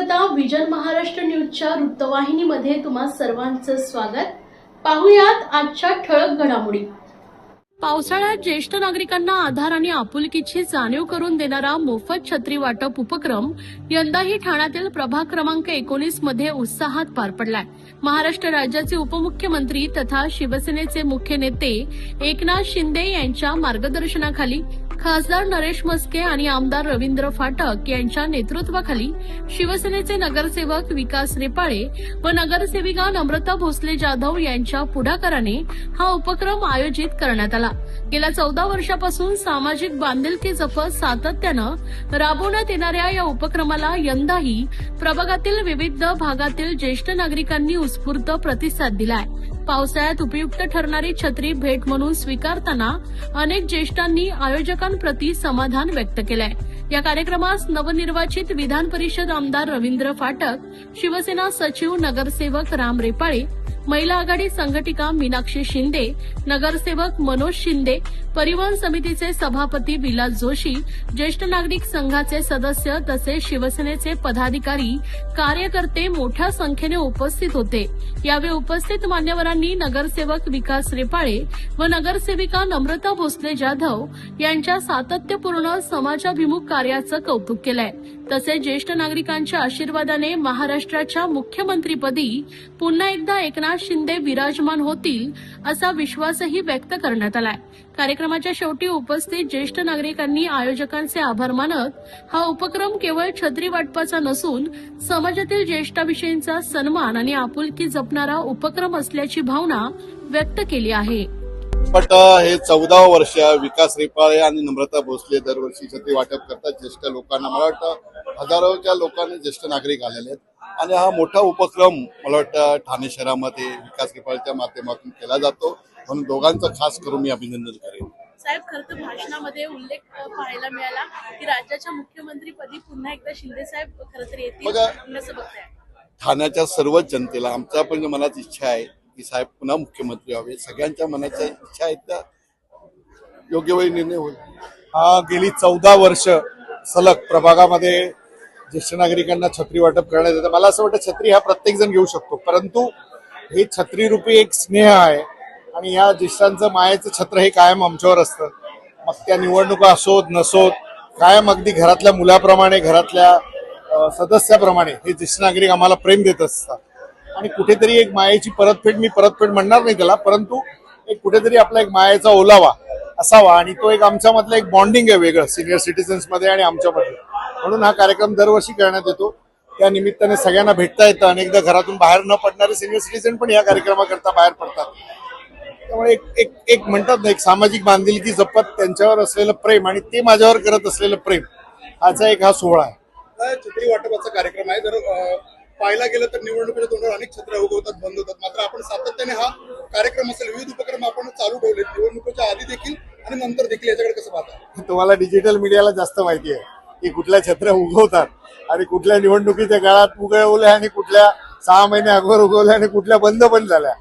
पाहता विजन महाराष्ट्र न्यूजच्या वृत्तवाहिनीमध्ये तुम्हा सर्वांचं स्वागत। पाहुयात आजच्या ठळक घडामोडी। पावसाळ्यात ज्येष्ठ नागरिकांना आधार आणि आपुलकीची जाणीव करून देणारा मोफत छत्री वाटप उपक्रम यंदाही ठाण्यातील प्रभाग क्रमांक 19 मध्ये उत्साहात पार पडलाय। महाराष्ट्र राज्याचे उपमुख्यमंत्री तथा शिवसेनेचे मुख्य नेते एकनाथ शिंदे यांच्या मार्गदर्शनाखाली खासदार नरेश मस्के आणि आमदार रवींद्र फाटक यांच्या नेतृत्वाखाली शिवसेनेचे नगरसेवक विकास रेपाळे व नगरसेविका नम्रता भोसले जाधव यांच्या पुढाकाराने हा उपक्रम आयोजित करण्यात आला। गेल्या 14 वर्षापासून सामाजिक बांधिलकी जपत सातत्यानं राबवण्यात येणाऱ्या या उपक्रमाला यंदाही प्रभागातील विविध भागातील ज्येष्ठ नागरिकांनी उत्स्फूर्त प्रतिसाद दिलाय। पावसाळ्यात उपयुक्त ठरणारी छत्री भेट म्हणून स्वीकारताना अनेक ज्येष्ठांनी आयोजकांप्रती समाधान व्यक्त केलंय। या कार्यक्रमास नवनिर्वाचित विधान परिषद आमदार रवींद्र फाटक, शिवसेना सचिव नगरसेवक राम रेपाळे, महिला आघाडी संघटिका मीनाक्षी शिंदे, नगरसेवक मनोज शिंदे, परिवहन समितीचे सभापती विलास जोशी, ज्येष्ठ नागरिक संघाचे सदस्य तसेच शिवसेनेचे पदाधिकारी कार्यकर्ते मोठ्या संख्येने उपस्थित होते। यावेळी उपस्थित मान्यवरांनी नगरसेवक विकास रेपाळे व नगरसेविका नम्रता भोसले जाधव यांच्या सातत्यपूर्ण समाजाभिमुख कार्याचं कौतुक केलंय। तसेच ज्येष्ठ नागरिकांच्या आशीर्वादाने महाराष्ट्राच्या मुख्यमंत्रीपदी पुन्हा एकदा एकनाथ शिंदे विराजमान होतील असा विश्वासही व्यक्त करण्यात आलाय। कार्यक्रमाच्या शेवटी उपस्थित ज्येष्ठ नागरिकांनी आयोजकांचे आभार मानत हा उपक्रम केवळ छत्री वाटपाचा नसून समाजातील ज्येष्ठाविषयींचा सन्मान आणि आपुलकी जपणारा उपक्रम असल्याची भावना व्यक्त केली आहे। पण हे 14 वर्ष विकास रेपाळे आणि नम्रता भोसले दरवर्षी छत्री वाटप करतात ज्येष्ठ लोकांना। मला वाटतं हजारोच्या लोकांनी ज्येष्ठ नागरिक आलेले आहेत आणि हा मोठा उपक्रम मला वाटतं ठाणे शहरामध्ये विकास रेपाळेच्या माध्यमातून केला जातो, म्हणून दोघांचं खास करून मी अभिनंदन करेन। साहेब, खरं तर भाषणामध्ये उल्लेख पाहायला मिळाला की राज्याच्या मुख्यमंत्रीपदी पुन्हा एकदा शिंदे साहेब खरं तर येतील असं बघताय। ठाण्याच्या सर्वच जनतेला आमच्या पण मनात इच्छा आहे की साहेब पुन्हा मुख्यमंत्री व्हावे। सगळ्यांच्या मनाच्या इच्छा आहेत त्या योग्य वेळी निर्णय होईल। गेली 14 वर्ष सलग प्रभागामध्ये ज्येष्ठ नागरिकांना छत्री वाटप करण्यात येतं। मला असं वाटतं छत्री हा प्रत्येक जण घेऊ शकतो, परंतु हे छत्रीरूपी एक स्नेह आहे आणि या ज्येष्ठांचं मायेचं छत्र हे कायम आमच्यावर असतं। मग त्या निवडणुका असोत नसोत, कायम अगदी घरातल्या मुलाप्रमाणे घरातल्या सदस्याप्रमाणे हे ज्येष्ठ नागरिक आम्हाला प्रेम देत असतात आणि कुठेतरी एक मायेची परतफेड, मी परतफेड म्हणणार नाही त्याला, परंतु एक कुठेतरी आपला एक मायेचा ओलावा असावा आणि तो एक आमच्यामधलं एक बॉन्डिंग आहे वेगळं सिनियर सिटीजन्स मध्ये आणि आमच्यामध्ये। म्हणून हा कार्यक्रम दरवर्षी करण्यात येतो। त्या निमित्ताने सगळ्यांना भेटता येतं। अनेकदा घरातून बाहेर न पडणारे सिनियर सिटीजन पण या कार्यक्रमाकरता बाहेर पडतात। त्यामुळे एक म्हणतात ना, एक सामाजिक बांधिलकी जपत त्यांच्यावर असलेलं प्रेम आणि ते माझ्यावर करत असलेलं प्रेम हाचा एक हा सोहळा आहे। छत्री वाटपाचा कार्यक्रम आहे। जर पाहायला गेलं तर निवडणुकीच्या तोंडावर अनेक छत्र्या उगवतात, बंद होतात, मात्र आपण सातत्याने हा कार्यक्रम असेल विविध उपक्रम आपण चालू ठेवले निवडणुकीच्या आधी देखील आणि नंतर देखील। याच्याकडे कसं पाहता? तुम्हाला डिजिटल मीडियाला जास्त माहिती आहे की कुठल्या छत्र्या उगवतात आणि कुठल्या निवडणुकीच्या काळात उगवल्या आणि कुठल्या 6 महिने अगोदर उगवल्या आणि कुठल्या बंद पण झाल्या।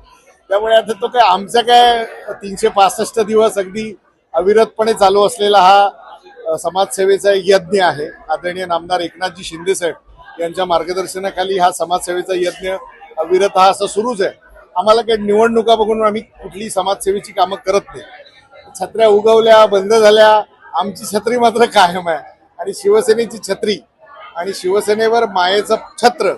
त्यामुळे आता तो काय आमचा काय 365 दिवस अगदी अविरतपणे चालू असलेला हा समाजसेवेचा एक यज्ञ आहे। आदरणीय नामदार एकनाथजी शिंदे साहेब यांच्या मार्गदर्शनाखाली हा समाजसेवेचा यज्ञ अविरत हा असं सुरूच आहे। आम्हाला काही निवडणुका बघून आम्ही कुठली समाजसेवेची कामं करत नाही। छत्र्या उगवल्या बंद झाल्या, आमची छत्री मात्र कायम आहे आणि शिवसेनेची छत्री आणि शिवसेनेवर मायेचं छत्र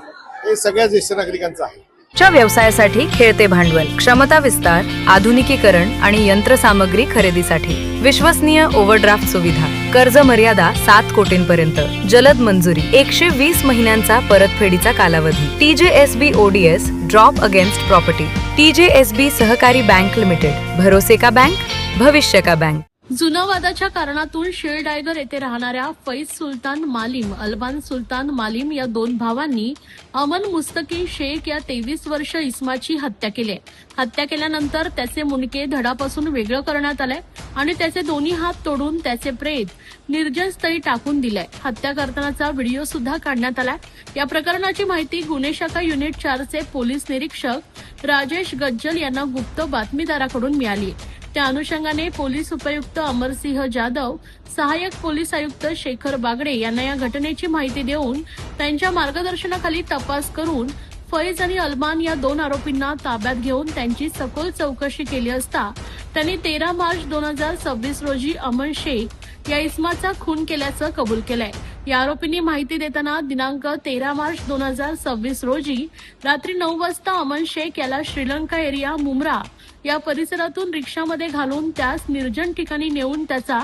हे सगळ्या ज्येष्ठ नागरिकांचं आहे। च्या व्यवसायासाठी खेळते भांडवल, क्षमता विस्तार, आधुनिकीकरण आणि यंत्रसामग्री खरेदीसाठी विश्वसनीय ओव्हरड्राफ्ट सुविधा, कर्ज मर्यादा 7 कोटींपर्यंत, जलद मंजुरी, 120 महिन्यांचा परतफेडीचा कालावधी, TJSB ODS drop against property, TJSB सहकारी बँक लिमिटेड, भरोसे का बैंक, भविष्य का बैंक। जुना वादाच्या कारणातून शेरडायगर येथे राहणाऱ्या फैज सुलतान मालीम, अल्बान सुलतान मालीम या 2 भावांनी अमन मुस्तकी शेख या 23 वर्ष इस्माची हत्या केली। हत्या केल्यानंतर त्याचे मुंडके धडापासून वेगळं करण्यात आलंय आणि त्याचे दोन्ही हात तोडून त्याचे प्रेत निर्जन स्थळी टाकून दिलंय। हत्या करतानाचा व्हिडिओ सुद्धा काढण्यात आलाय। या प्रकरणाची माहिती गुन्हे शाखा युनिट 4 चे पोलीस निरीक्षक राजेश गज्जल यांना गुप्त बातमीदाराकडून मिळाली। त्या अनुषंगाने पोलीस उपायुक्त अमरसिंह जाधव, सहाय्यक पोलीस आयुक्त शेखर बागडे यांना या घटनेची माहिती देऊन त्यांच्या मार्गदर्शनाखाली तपास करून फैज आणि अल्मान या 2 आरोपींना ताब्यात घेऊन त्यांची सखोल चौकशी केली असता त्यांनी 13 मार्च 2026 रोजी अमन शेख या इसमाचा खून केल्याचं कबूल केलंय. या आरोपींनी माहिती देताना दिनांक 13 मार्च 2026 रोजी रात्री 9 वाजता अमन शेख याला श्रीलंका एरिया मुंब्रा या परिसरातून रिक्षामध्ये घालून त्यास निर्जन ठिकाणी नेऊन त्याचा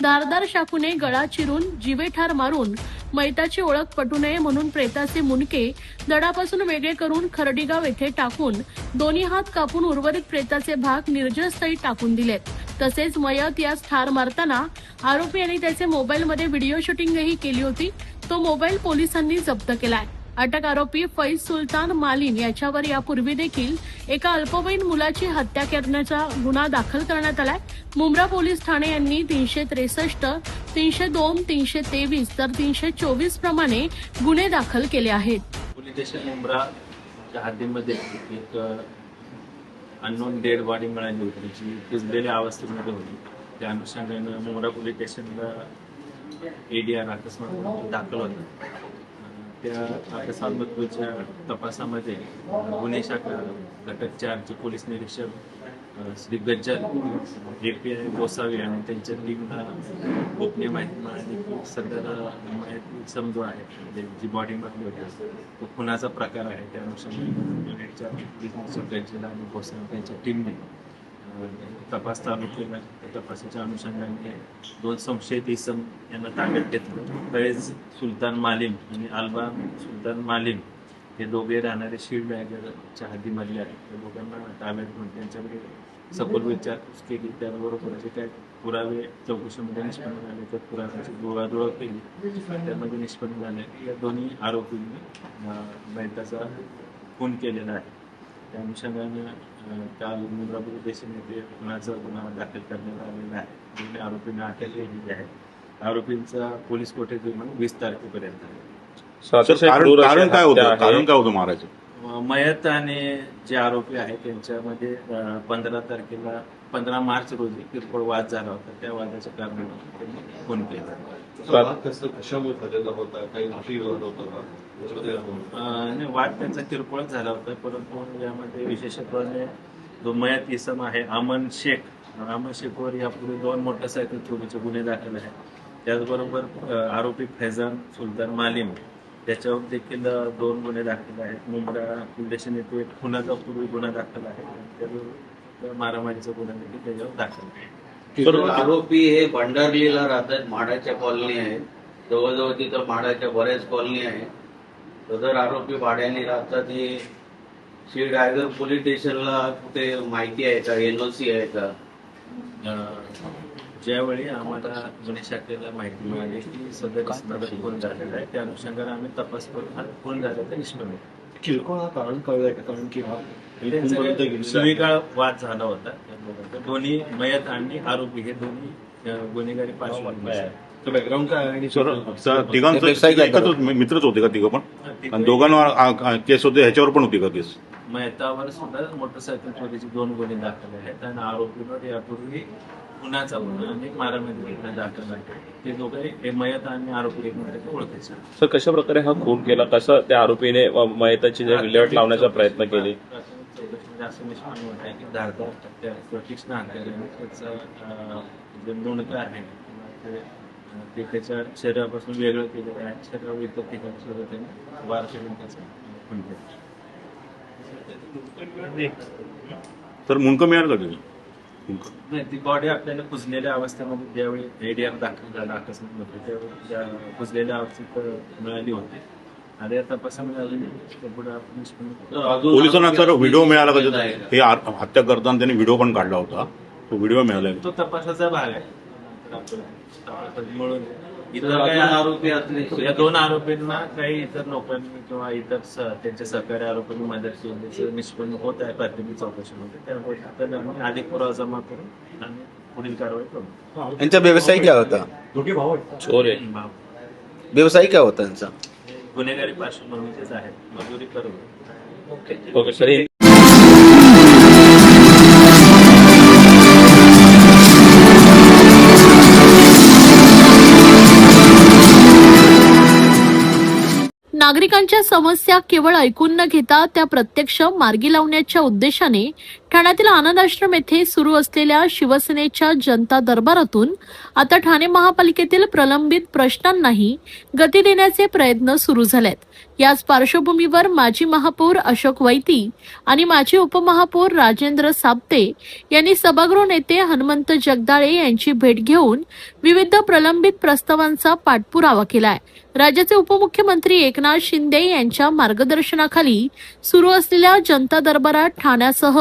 धारदार चाकूने गळा चिरून जीवेठार मारून मैताची ओळख पटू नये म्हणून प्रेताचे मुंडके दडापासून वेगळे करून खर्डीगाव येथे टाकून दोन्ही हात कापून उर्वरित प्रेताचे भाग निर्जन स्थळी टाकून दिलेत. तसेच मयत यास ठार मारताना आरोपी यांनी त्याचे मोबाईलमध्ये व्हिडिओ शूटिंगही केली होती. तो मोबाईल पोलिसांनी जप्त केलाय. अटक आरोपी फैज सुलतान मालिन याच्यावर यापूर्वी देखील एका अल्पवयीन मुलाची हत्या करण्याचा गुन्हा दाखल करण्यात आलाय. मुंब्रा पोलीस ठाणे यांनी 363, 302, 323 तर 324 प्रमाणे गुन्हे दाखल केले आहेत. पोलीस स्टेशन मुंब्राच्या हद्दीमध्ये एक अननोन डेड बॉडी मिळाली होती, त्याची कुजलेल्या अवस्थेमध्ये होती. त्या अनुषंगाने मुंब्रा पोलीस स्टेशनला ADR अकस्मात दाखल होता. त्या अकस्मातच्या तपासामध्ये गुन्हे शाखा घटक 4चे पोलीस निरीक्षक श्री गज्जल, API गोसावी आणि त्यांच्या टीमला गोपनीय माहिती मिळाली की सदर माहिती समजू आहे, म्हणजे जी बॉडी मधली होती तो खुनाचा प्रकार आहे. त्या अनुषंगाने युनिटच्या पोलीस निरीक्षक गज्जल आणि गोसावी त्यांच्या टीमने तपास चालू केला. त्या तपासाच्या अनुषंगाने 2 संशयित इसम यांना ताब्यात घेतलं. फैज सुलतान मालिम आणि अल्बान सुलतान मालिम हे दोघे राहणारे शीळबॅगरच्या हद्दीमधले आहेत. त्या दोघांना ताब्यात घेऊन त्यांच्याकडे सखोल विचारपूस केली. त्याबरोबर जे काय पुरावे चौकशीमध्ये निष्पन्न झाले त्या पुराव्याची जुळवाजुळव केली. त्यामध्ये निष्पन्न झाले या दोन्ही आरोपींनी मैताचा खून केलेला आहे. त्या अनुषंगाने काल मुंब्रा पोलीस स्टेशन येथे खुनाचा गुन्हा दाखल करण्यात आलेला आहे. दोन्ही आरोपींना अटक केलेली आहे. आरोपींचा पोलीस कोठे दिनांक 20 तारखेपर्यंत आहे. कारण काय होतं मारायचं? मयत आणि जे आरोपी आहेत त्यांच्यामध्ये 15 मार्च रोजी किरकोळ वाद झाला होता. त्या वादाच्या कारणाने त्यांनी खून केला. वाद त्यांचा किरकोळच झाला होता, परंतु यामध्ये विशेषत्वाने जो मयत इसम आहे अमन शेखवर यापूर्वी 2 मोटरसायकल चोरीचे गुन्हे दाखल आहेत. त्याचबरोबर आरोपी फैजान सुलतान मालिम त्याच्यावर देखील 2 गुन्हे दाखल आहेत. मुंब्रा पोलीस स्टेशन येथे खुनाचा पूर्वी गुन्हा दाखल आहे. त्याचबरोबर मारामारीचा गुन्हा देखील त्याच्यावर दाखल आहे. आरोपी हे भंडारलीला राहतात, माडाच्या कॉलनी आहे. जवळजवळ तिथं माडाच्या बऱ्याच कॉलनी आहे. सदर आरोपी भाड्याने राहतात. हे श्रीडायगर पोलीस स्टेशनला कुठे माहिती आहे का, NOC आहे का? ज्यावेळी आम्हाला गुन्हे शाखेला माहिती मिळाली की सदर इसमाचा खून झालेला आहे, त्या अनुषंगाने आम्ही तपास करून हा खून झाल्याचं निष्पन्न केलं. किरकोळ हा कारण कळलंय का? कारण की सुविकाळ वाद झाला होता. दोन्ही मयत आणि आरोपी हे दोन्ही गुन्हेगारी पार्श्वभूमी आहे. बॅकग्राऊंड काय आहे? तिघांचं मित्रच होते का तिघं पण? आणि दोघांवर केस होते, ह्याच्यावर पण होती का केस? मयतावर सुद्धा मोटरसायकल चोरीचे 2 गुन्हे दाखल आहेत आणि आरोपीवर यापूर्वी खुनाचा गुन्हा आणि मारामारी गुन्हा दाखल आहे. ते दोघे मयत आणि आरोपी एकमेकांच्या ओळखीचे. सर, कशा प्रकारे हा खून केला? कसं त्या आरोपीने मयताची विल्हेवाट लावण्याचा प्रयत्न केली? चौकशीमध्ये असं निष्पन्न होत आहे की धारदार हत्या तीक्ष्ण हत्याने त्याचा जे मुंडका आहे ते त्याच्या शरीरापासून वेगळं केलेलं आहे. शरीरावर इतर ठिकाणी सुद्धा त्याने वार करून त्याचा खून केला. तर मुंडकं मिळालं का तिथे? नाही, ती बॉडी आपल्याला कुजलेल्या अवस्थेमध्ये ज्यावेळी ADR दाखल झाला अकस्मात होते त्यावेळी त्या कुजलेल्या अवस्थेत मिळाली होती. आणि या तपासामध्ये अजून पुढे आपण निष्पन्न. पोलिसांना सर व्हिडिओ मिळाला का? हे हत्या करताना त्यांनी व्हिडिओ पण काढला होता, तो व्हिडिओ मिळाला? तो तपासाचा भाग आहे. मिळून इतर आरोपी असले या 2 आरोपींना काही इतर लोकांनी किंवा इतर त्यांच्या सहकारी आरोपींनी मदत केल्याचं निष्पन्न होत आहे प्राथमिक चौकशीमध्ये. त्यामुळे अधिक पुरावा जमा करून आम्ही पुढील कारवाई करू. यांचा व्यवसाय काय होता? चोर आहे. व्यवसाय काय होता यांचा? गुन्हेगारी पार्श्वभूमीचेच आहेत, मजुरी करून. Okay sir. नागरिकांच्या समस्या केवळ ऐकून न घेता त्या प्रत्यक्ष मार्गी लावण्याच्या उद्देशाने ठाण्यातील आनंद आश्रम येथे सुरू असलेल्या शिवसेनेच्या जनता दरबारातून आता ठाणे महापालिकेतील प्रलंबित प्रश्नांनाही गती देण्याचे प्रयत्न सुरू झालेत. याच पार्श्वभूमीवर माजी महापौर अशोक वैती आणि माजी उपमहापौर राजेंद्र साप्ते यांनी सभागृह नेते हनुमंत जगदाळे यांची भेट घेऊन विविध प्रलंबित प्रस्तावांचा पाठपुरावा केलाय. राज्याचे उपमुख्यमंत्री एकनाथ शिंदे यांच्या मार्गदर्शनाखाली सुरू असलेल्या जनता दरबारात ठाण्यासह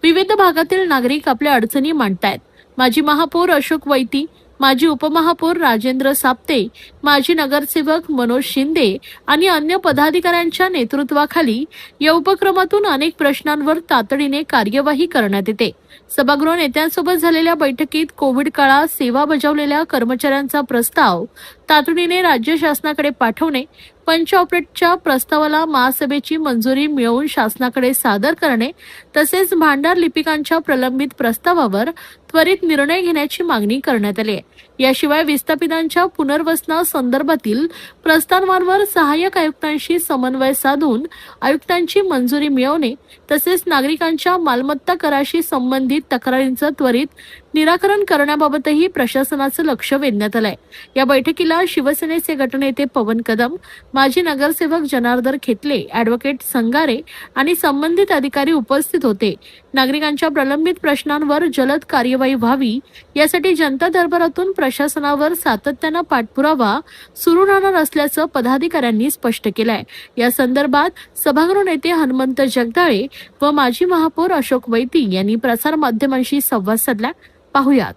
विविध भागातील नागरिक आपल्या अडचणी मांडतायत. माजी महापौर अशोक वैती, माजी उपमहापौर राजेंद्र साप्ते, माजी नगरसेवक मनोज शिंदे आणि अन्य पदाधिकाऱ्यांच्या नेतृत्वाखाली या उपक्रमातून अनेक प्रश्नांवर तातडीने कार्यवाही करण्यात येते. सभागृह नेत्यांसोबत झालेल्या बैठकीत कोविड काळात सेवा बजावलेल्या कर्मचाऱ्यांचा प्रस्ताव तातडीने राज्य शासनाकडे पाठवणे, पंच ऑपरेटच्या प्रस्तावाला महासभेची मंजुरी मिळवून शासनाकडे सादर करणे तसेच भांडार लिपिकांच्या प्रलंबित प्रस्तावावर त्वरित निर्णय घेण्याची मागणी करण्यात आली आहे. याशिवाय विस्थापितांच्या पुनर्वसनासंदर्भातील प्रस्तावांवर सहाय्यक आयुक्तांशी समन्वय साधून आयुक्तांची मंजुरी मिळवणे तसेच नागरिकांच्या मालमत्ता कराशी संबंधित तक्रारींचं त्वरित निराकरण करण्याबाबतही प्रशासनाचं लक्ष वेधण्यात आलंय. या बैठकीला शिवसेनेचे गटनेते पवन कदम, माजी नगरसेवक जनार्दन खेतले, ॲडव्होकेट संगारे आणि संबंधित अधिकारी उपस्थित होते. नागरिकांच्या प्रलंबित प्रश्नांवर जलद कार्यवाही व्हावी यासाठी जनता दरबारातून प्रशासनावर सातत्यानं पाठपुरावा सुरू राहणार असल्याचं पदाधिकाऱ्यांनी स्पष्ट केलंय. या संदर्भात सभागृह नेते हनुमंत जगदाळे व माजी महापौर अशोक वैती यांनी प्रसार माध्यमांशी संवाद साधला. पाहुयात.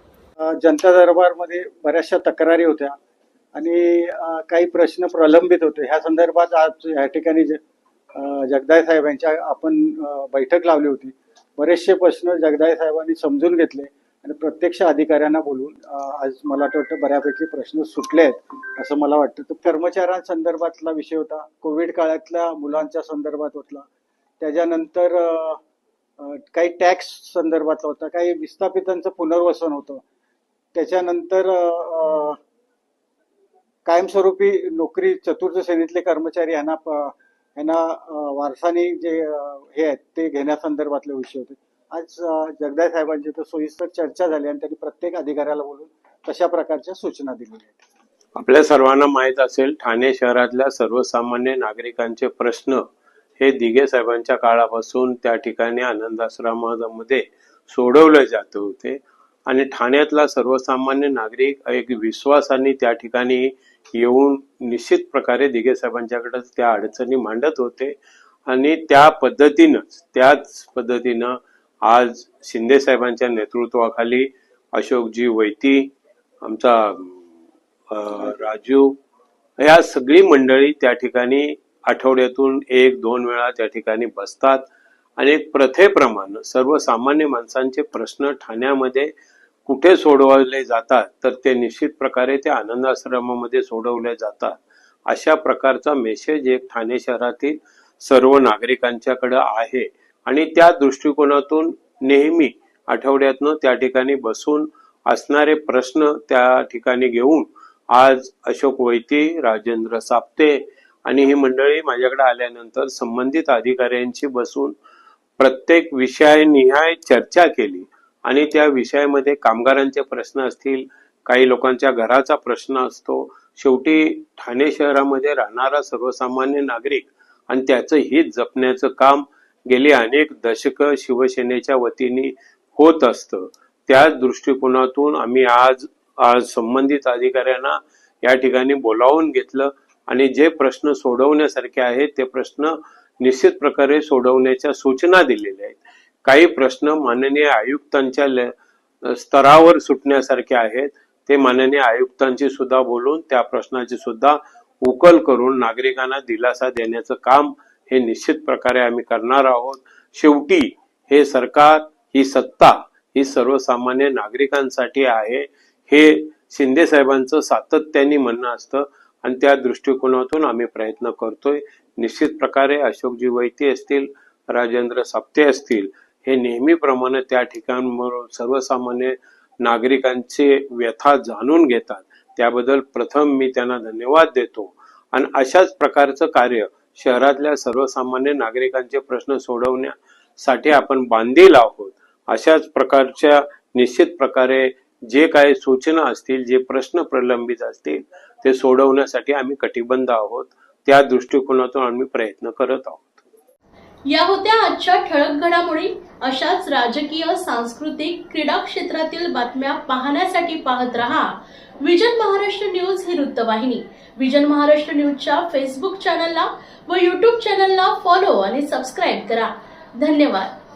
जनता दरबारमध्ये बऱ्याचशा तक्रारी होत्या आणि काही प्रश्न प्रलंबित होते. ह्या संदर्भात आज या ठिकाणी जगदाळे साहेब यांच्या आपण बैठक लावली होती. बरेचसे प्रश्न जगदाळे साहेबांनी समजून घेतले आणि प्रत्यक्ष अधिकाऱ्यांना बोलून आज मला वाटतं बऱ्यापैकी प्रश्न सुटले आहेत असं मला वाटतं. तर कर्मचाऱ्यांसंदर्भातला विषय होता, कोविड काळातल्या मुलांच्या संदर्भात होता, त्याच्यानंतर काही टॅक्स संदर्भातला होता, काही विस्थापितांचं पुनर्वसन होतं, त्याच्यानंतर कायमस्वरूपी नोकरी चतुर्थ श्रेणीतले कर्मचारी यांना वारसानी जे हे आहेत ते घेण्यासंदर्भातले विषय होते. आज जगदाळे साहेबांची तर सोयीस्कर चर्चा झाली आणि त्यांनी प्रत्येक अधिकाऱ्याला बोलून तशा प्रकारच्या सूचना दिलेल्या आहेत. आपल्या सर्वांना माहीत असेल, ठाणे शहरातल्या सर्वसामान्य नागरिकांचे प्रश्न हे दिघे साहेबांच्या काळापासून त्या ठिकाणी आनंदाश्रमामध्ये सोडवले जात होते आणि ठाण्यातला सर्वसामान्य नागरिक एक विश्वासाने त्या ठिकाणी येऊन निश्चित प्रकारे दिघे साहेबांच्याकडे त्या अडचणी मांडत होते आणि त्याच पद्धतीनं आज शिंदे साहेबांच्या नेतृत्वाखाली अशोकजी वैती, आमचा राजू, या सगळी मंडळी त्या ठिकाणी आठवड्यातून 1-2 वेळा त्या ठिकाणी बसतात आणि एक प्रथेप्रमाणे सर्वसामान्य माणसांचे प्रश्न ठाण्यामध्ये कुठे सोडवले जातात तर ते निश्चित प्रकारे त्या आनंद आश्रमामध्ये सोडवले जातात. अशा प्रकारचा मेसेज एक ठाणे शहरातील सर्व नागरिकांच्याकडे आहे आणि त्या दृष्टिकोनातून नेहमी आठवड्यातनं त्या ठिकाणी बसून असणारे प्रश्न त्या ठिकाणी घेऊन आज अशोक वैती, राजेंद्र साप्ते आणि ही मंडळी माझ्याकडे आल्यानंतर संबंधित अधिकाऱ्यांशी बसून प्रत्येक विषयानिहाय चर्चा केली आणि त्या विषयामध्ये कामगारांचे प्रश्न असतील, काही लोकांच्या घराचा प्रश्न असतो, शेवटी ठाणे शहरामध्ये राहणारा सर्वसामान्य नागरिक आणि त्याचं हित जपण्याचं काम गेली अनेक दशकं शिवसेनेच्या वतीने होत असतं. त्याच दृष्टिकोनातून आम्ही आज संबंधित अधिकाऱ्यांना या ठिकाणी बोलावून घेतलं आणि जे प्रश्न सोडवण्यासारखे आहेत ते प्रश्न निश्चित प्रकारे सोडवण्याच्या सूचना दिलेल्या आहेत. काही प्रश्न माननीय आयुक्तांच्या स्तरावर सुटण्यासारखे आहेत, ते माननीय आयुक्तांची सुद्धा बोलून त्या प्रश्नाची सुद्धा उकल करून नागरिकांना दिलासा देण्याचं काम हे निश्चित प्रकारे आम्ही करणार आहोत. शेवटी हे सरकार, ही सत्ता ही सर्वसामान्य नागरिकांसाठी आहे हे शिंदे साहेबांचं सातत्याने म्हणणं असतं आणि त्या दृष्टिकोनातून आम्ही प्रयत्न करतोय. निश्चित प्रकारे अशोकजी वैती असतील, राजेंद्र साप्ते असतील, हे नेहमीप्रमाणे त्या ठिकाणावर सर्वसामान्य नागरिकांचे व्यथा जाणून घेतात. त्याबद्दल प्रथम मी त्यांना धन्यवाद देतो आणि अशाच प्रकारचं कार्य शहरातल्या सर्वसामान्य नागरिकांचे प्रश्न सोडवण्यासाठी आपण बांधील आहोत. अशाच प्रकारच्या निश्चित प्रकारे जे काही सूचना असतील, जे प्रश्न प्रलंबित असतील ते सोडवण्यासाठी आम्ही कटिबद्ध आहोत. त्या दृष्टिकोनातून आम्ही प्रयत्न करत आहोत. या होत्या आजच्या ठळक घडामोडी. अशाच राजकीय, सांस्कृतिक, क्रीडा क्षेत्रातील बातम्या पाहण्यासाठी पाहत रहा विजन महाराष्ट्र न्यूज ही वृत्तवाहिनी. विजन महाराष्ट्र न्यूजच्या फेसबुक चॅनलला व युट्यूब चॅनलला फॉलो आणि सबस्क्राईब करा. धन्यवाद.